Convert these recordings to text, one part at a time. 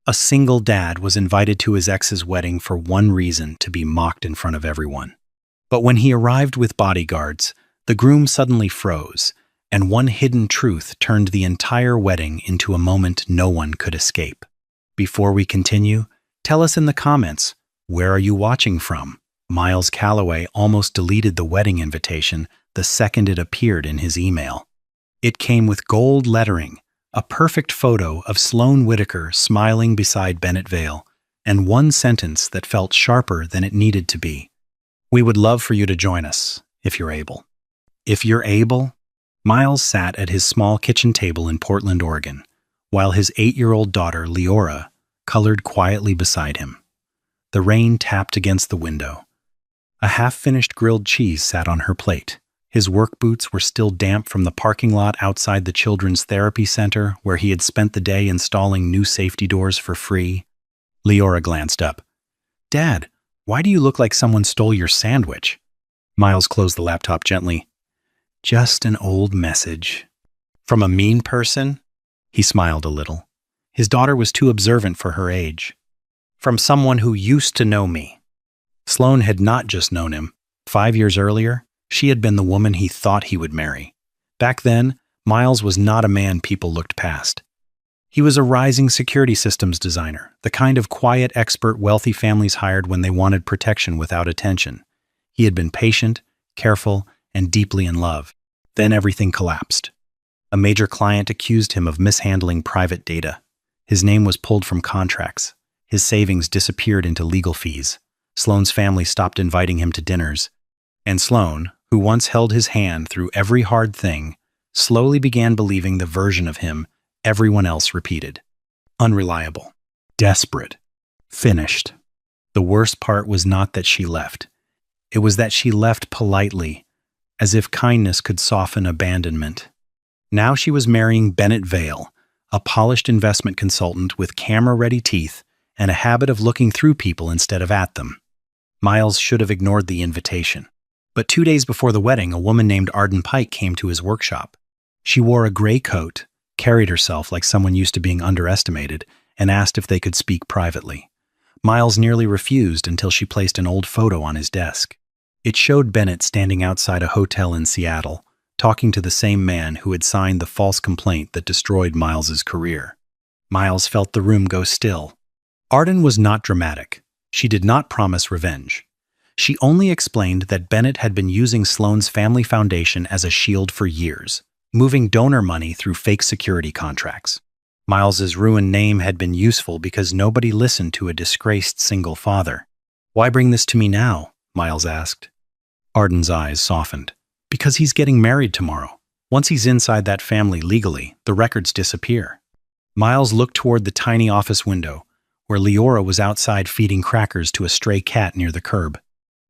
A single dad was invited to his ex's wedding for one reason: to be mocked in front of everyone. But when he arrived with bodyguards, the groom suddenly froze, and one hidden truth turned the entire wedding into a moment no one could escape. Before we continue, tell us in the comments, where are you watching from? Miles Calloway almost deleted the wedding invitation the second it appeared in his email. It came with gold lettering, a perfect photo of Sloane Whitaker smiling beside Bennett Vale, and one sentence that felt sharper than it needed to be. We would love for you to join us, if you're able. If you're able? Miles sat at his small kitchen table in Portland, Oregon, while his 8-year-old daughter, Leora, colored quietly beside him. The rain tapped against the window. A half-finished grilled cheese sat on her plate. His work boots were still damp from the parking lot outside the Children's Therapy Center, where he had spent the day installing new safety doors for free. Leora glanced up. "Dad, why do you look like someone stole your sandwich?" Miles closed the laptop gently. "Just an old message." "From a mean person?" He smiled a little. His daughter was too observant for her age. "From someone who used to know me." Sloane had not just known him. 5 years earlier, she had been the woman he thought he would marry. Back then, Miles was not a man people looked past. He was a rising security systems designer, the kind of quiet expert wealthy families hired when they wanted protection without attention. He had been patient, careful, and deeply in love. Then everything collapsed. A major client accused him of mishandling private data. His name was pulled from contracts. His savings disappeared into legal fees. Sloane's family stopped inviting him to dinners. And Sloane, who once held his hand through every hard thing, slowly began believing the version of him everyone else repeated. Unreliable. Desperate. Finished. The worst part was not that she left. It was that she left politely, as if kindness could soften abandonment. Now she was marrying Bennett Vale, a polished investment consultant with camera-ready teeth and a habit of looking through people instead of at them. Miles should have ignored the invitation. But 2 days before the wedding, a woman named Arden Pike came to his workshop. She wore a gray coat, carried herself like someone used to being underestimated, and asked if they could speak privately. Miles nearly refused until she placed an old photo on his desk. It showed Bennett standing outside a hotel in Seattle, talking to the same man who had signed the false complaint that destroyed Miles's career. Miles felt the room go still. Arden was not dramatic. She did not promise revenge. She only explained that Bennett had been using Sloane's family foundation as a shield for years, moving donor money through fake security contracts. Miles's ruined name had been useful because nobody listened to a disgraced single father. "Why bring this to me now?" Miles asked. Arden's eyes softened. "Because he's getting married tomorrow. Once he's inside that family legally, the records disappear." Miles looked toward the tiny office window, where Leora was outside feeding crackers to a stray cat near the curb.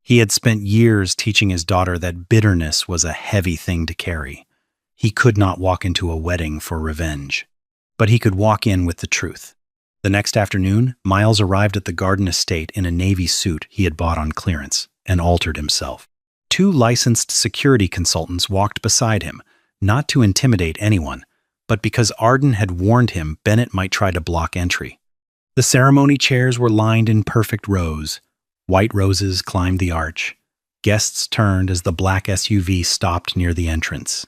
He had spent years teaching his daughter that bitterness was a heavy thing to carry. He could not walk into a wedding for revenge. But he could walk in with the truth. The next afternoon, Miles arrived at the Garden Estate in a navy suit he had bought on clearance and altered himself. 2 licensed security consultants walked beside him, not to intimidate anyone, but because Arden had warned him Bennett might try to block entry. The ceremony chairs were lined in perfect rows. White roses climbed the arch. Guests turned as the black SUV stopped near the entrance.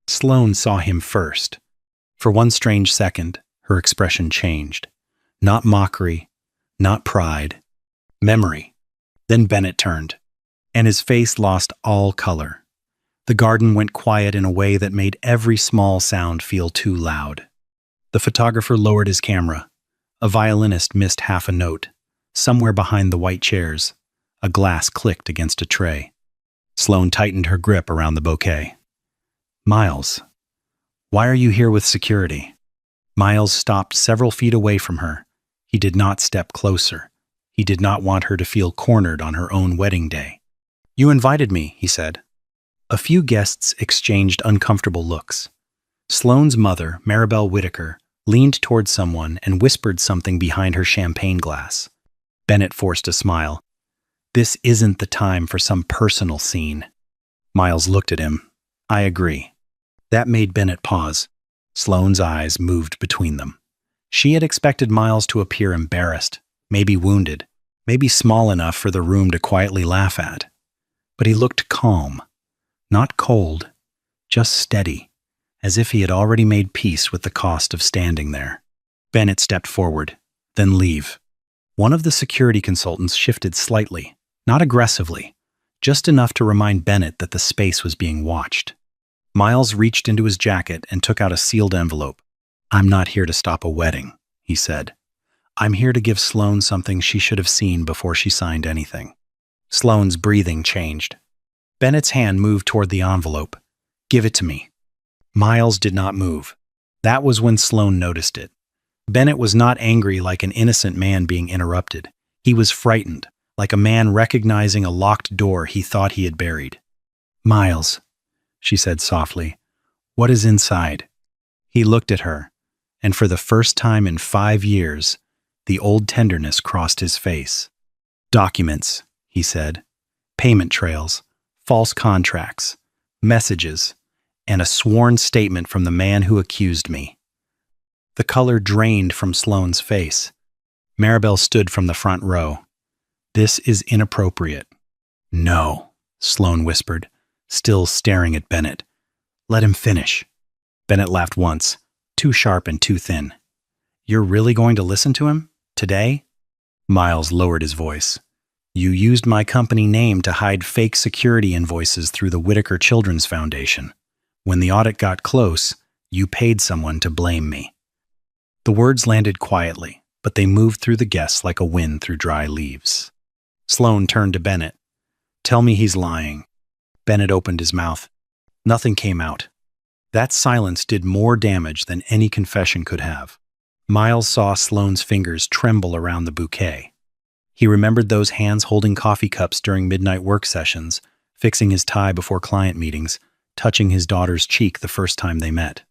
Sloane saw him first. For one strange second, her expression changed. Not mockery, not pride, memory. Then Bennett turned, and his face lost all color. The garden went quiet in a way that made every small sound feel too loud. The photographer lowered his camera. A violinist missed half a note. Somewhere behind the white chairs, a glass clicked against a tray. Sloane tightened her grip around the bouquet. "Miles, why are you here with security?" Miles stopped several feet away from her. He did not step closer. He did not want her to feel cornered on her own wedding day. "You invited me," he said. A few guests exchanged uncomfortable looks. Sloane's mother, Maribel Whitaker, leaned toward someone and whispered something behind her champagne glass. Bennett forced a smile. "This isn't the time for some personal scene." Miles looked at him. "I agree." That made Bennett pause. Sloane's eyes moved between them. She had expected Miles to appear embarrassed, maybe wounded, maybe small enough for the room to quietly laugh at. But he looked calm, not cold, just steady, as if he had already made peace with the cost of standing there. Bennett stepped forward, then leave. One of the security consultants shifted slightly, not aggressively, just enough to remind Bennett that the space was being watched. Miles reached into his jacket and took out a sealed envelope. "I'm not here to stop a wedding," he said. "I'm here to give Sloane something she should have seen before she signed anything." Sloane's breathing changed. Bennett's hand moved toward the envelope. "Give it to me." Miles did not move. That was when Sloane noticed it. Bennett was not angry like an innocent man being interrupted. He was frightened, like a man recognizing a locked door he thought he had buried. "Miles," she said softly, "what is inside?" He looked at her, and for the first time in 5 years, the old tenderness crossed his face. "Documents," he said. "Payment trails, false contracts, messages, and a sworn statement from the man who accused me." The color drained from Sloane's face. Maribel stood from the front row. "This is inappropriate." "No," Sloane whispered, still staring at Bennett. "Let him finish." Bennett laughed once, too sharp and too thin. "You're really going to listen to him? Today?" Miles lowered his voice. "You used my company name to hide fake security invoices through the Whitaker Children's Foundation. When the audit got close, you paid someone to blame me." The words landed quietly, but they moved through the guests like a wind through dry leaves. Sloane turned to Bennett. "Tell me he's lying." Bennett opened his mouth. Nothing came out. That silence did more damage than any confession could have. Miles saw Sloane's fingers tremble around the bouquet. He remembered those hands holding coffee cups during midnight work sessions, fixing his tie before client meetings, touching his daughter's cheek the first time they met.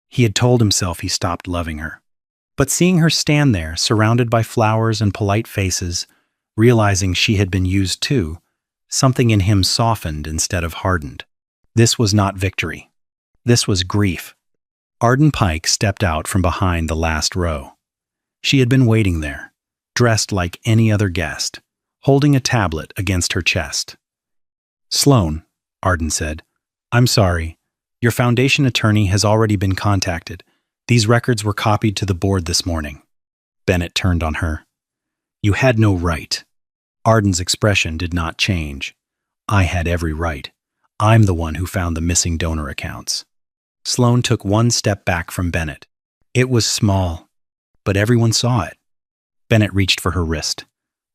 He had told himself he stopped loving her. But seeing her stand there, surrounded by flowers and polite faces, realizing she had been used too, something in him softened instead of hardened. This was not victory. This was grief. Arden Pike stepped out from behind the last row. She had been waiting there, dressed like any other guest, holding a tablet against her chest. "Sloane," Arden said, "I'm sorry. Your foundation attorney has already been contacted. These records were copied to the board this morning." Bennett turned on her. "You had no right." Arden's expression did not change. "I had every right. I'm the one who found the missing donor accounts." Sloane took one step back from Bennett. It was small, but everyone saw it. Bennett reached for her wrist.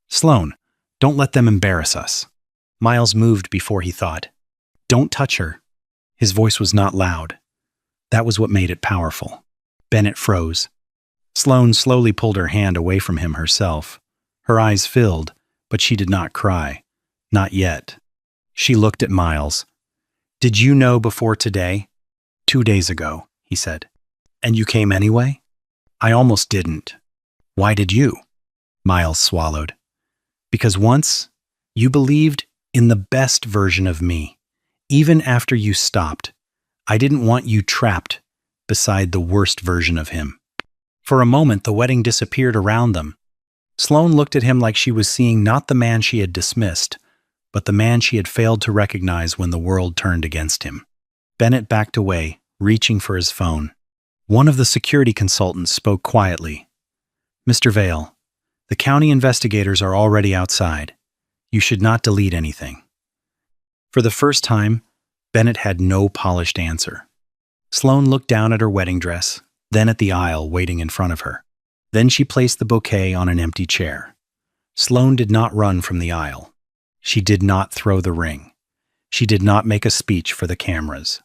"Sloane, don't let them embarrass us." Miles moved before he thought. "Don't touch her." His voice was not loud. That was what made it powerful. Bennett froze. Sloane slowly pulled her hand away from him herself. Her eyes filled, but she did not cry. Not yet. She looked at Miles. "Did you know before today?" "2 days ago," he said. "And you came anyway?" "I almost didn't." "Why did you?" Miles swallowed. "Because once, you believed in the best version of me. Even after you stopped, I didn't want you trapped beside the worst version of him." For a moment, the wedding disappeared around them. Sloane looked at him like she was seeing not the man she had dismissed, but the man she had failed to recognize when the world turned against him. Bennett backed away, reaching for his phone. One of the security consultants spoke quietly. "Mr. Vale, the county investigators are already outside. You should not delete anything." For the first time, Bennett had no polished answer. Sloane looked down at her wedding dress, then at the aisle waiting in front of her. Then she placed the bouquet on an empty chair. Sloane did not run from the aisle. She did not throw the ring. She did not make a speech for the cameras.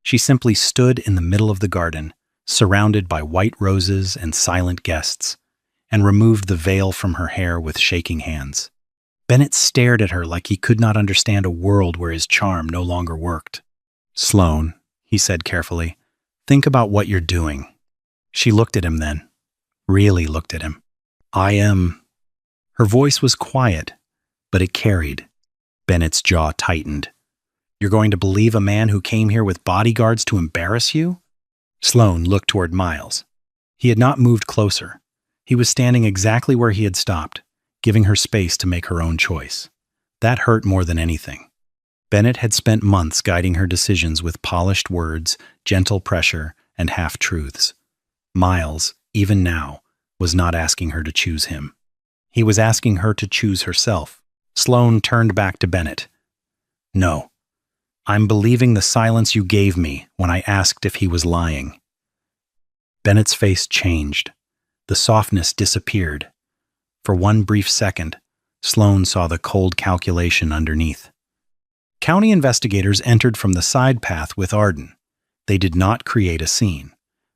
She simply stood in the middle of the garden, surrounded by white roses and silent guests, and removed the veil from her hair with shaking hands. Bennett stared at her like he could not understand a world where his charm no longer worked. "Sloane," he said carefully, "think about what you're doing." She looked at him then, really looked at him. "I am—" Her voice was quiet, but it carried. Bennett's jaw tightened. "You're going to believe a man who came here with bodyguards to embarrass you?" Sloane looked toward Miles. He had not moved closer. He was standing exactly where he had stopped, giving her space to make her own choice. That hurt more than anything. Bennett had spent months guiding her decisions with polished words, gentle pressure, and half-truths. Miles, even now, was not asking her to choose him. He was asking her to choose herself. Sloane turned back to Bennett. "No. I'm believing the silence you gave me when I asked if he was lying." Bennett's face changed. The softness disappeared. For one brief second, Sloane saw the cold calculation underneath. County investigators entered from the side path with Arden. They did not create a scene.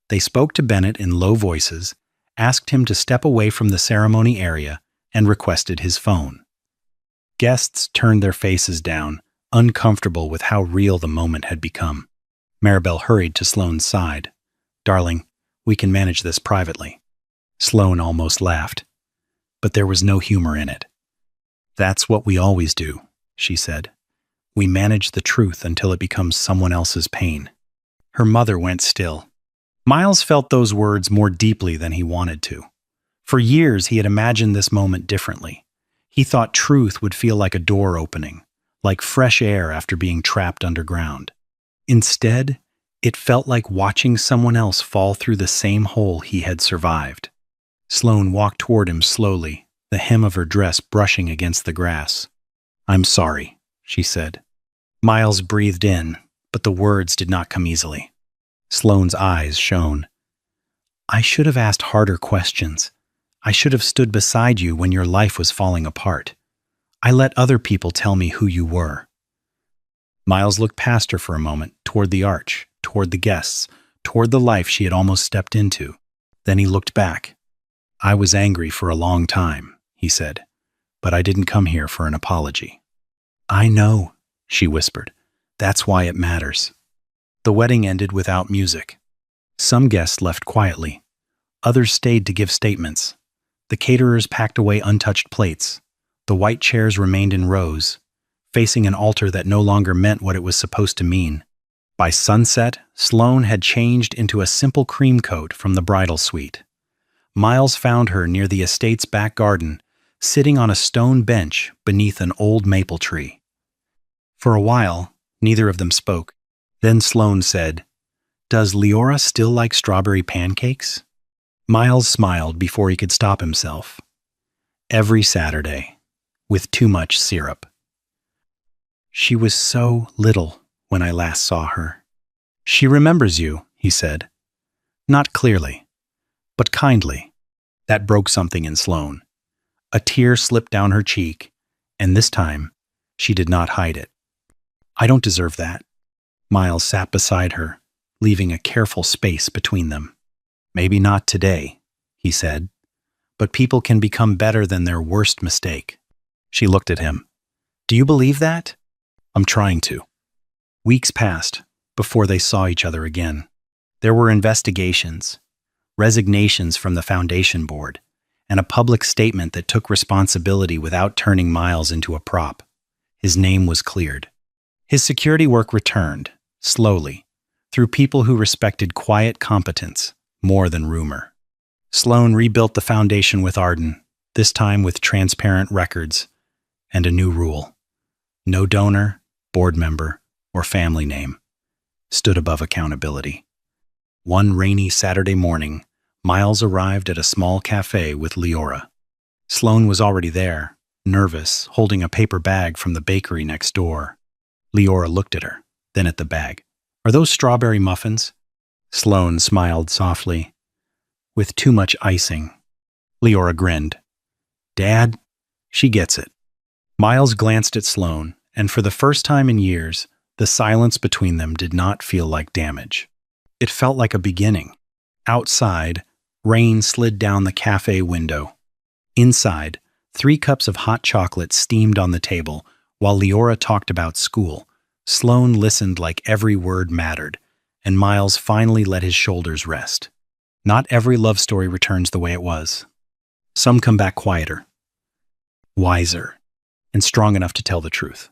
They spoke to Bennett in low voices, asked him to step away from the ceremony area, and requested his phone. Guests turned their faces down, uncomfortable with how real the moment had become. Maribel hurried to Sloane's side. "Darling, we can manage this privately." Sloane almost laughed, but there was no humor in it. "That's what we always do," she said. "We manage the truth until it becomes someone else's pain." Her mother went still. Miles felt those words more deeply than he wanted to. For years, he had imagined this moment differently. He thought truth would feel like a door opening, like fresh air after being trapped underground. Instead, it felt like watching someone else fall through the same hole he had survived. Sloane walked toward him slowly, the hem of her dress brushing against the grass. "I'm sorry," she said. Miles breathed in, but the words did not come easily. Sloane's eyes shone. "I should have asked harder questions. I should have stood beside you when your life was falling apart. I let other people tell me who you were." Miles looked past her for a moment, toward the arch, toward the guests, toward the life she had almost stepped into. Then he looked back. "I was angry for a long time," he said, "but I didn't come here for an apology." "I know," she whispered. "That's why it matters." The wedding ended without music. Some guests left quietly. Others stayed to give statements. The caterers packed away untouched plates. The white chairs remained in rows, facing an altar that no longer meant what it was supposed to mean. By sunset, Sloane had changed into a simple cream coat from the bridal suite. Miles found her near the estate's back garden, sitting on a stone bench beneath an old maple tree. For a while, neither of them spoke. Then Sloane said, "Does Leora still like strawberry pancakes?" Miles smiled before he could stop himself. "Every Saturday, with too much syrup." "She was so little when I last saw her." "She remembers you," he said. Not clearly, but kindly. That broke something in Sloane. A tear slipped down her cheek, and this time, she did not hide it. "I don't deserve that." Miles sat beside her, leaving a careful space between them. "Maybe not today," he said, "but people can become better than their worst mistake." She looked at him. "Do you believe that?" "I'm trying to." Weeks passed before they saw each other again. There were investigations, resignations from the foundation board, and a public statement that took responsibility without turning Miles into a prop. His name was cleared. His security work returned, slowly, through people who respected quiet competence more than rumor. Sloane rebuilt the foundation with Arden, this time with transparent records and a new rule. No donor, board member, or family name stood above accountability. One rainy Saturday morning, Miles arrived at a small cafe with Leora. Sloane was already there, nervous, holding a paper bag from the bakery next door. Leora looked at her, then at the bag. "Are those strawberry muffins?" Sloane smiled softly. "With too much icing." Leora grinned. "Dad, she gets it." Miles glanced at Sloane, and for the first time in years, the silence between them did not feel like damage. It felt like a beginning. Outside, rain slid down the cafe window. Inside, 3 cups of hot chocolate steamed on the table, while Leora talked about school. Sloane listened like every word mattered, and Miles finally let his shoulders rest. Not every love story returns the way it was. Some come back quieter, wiser, and strong enough to tell the truth.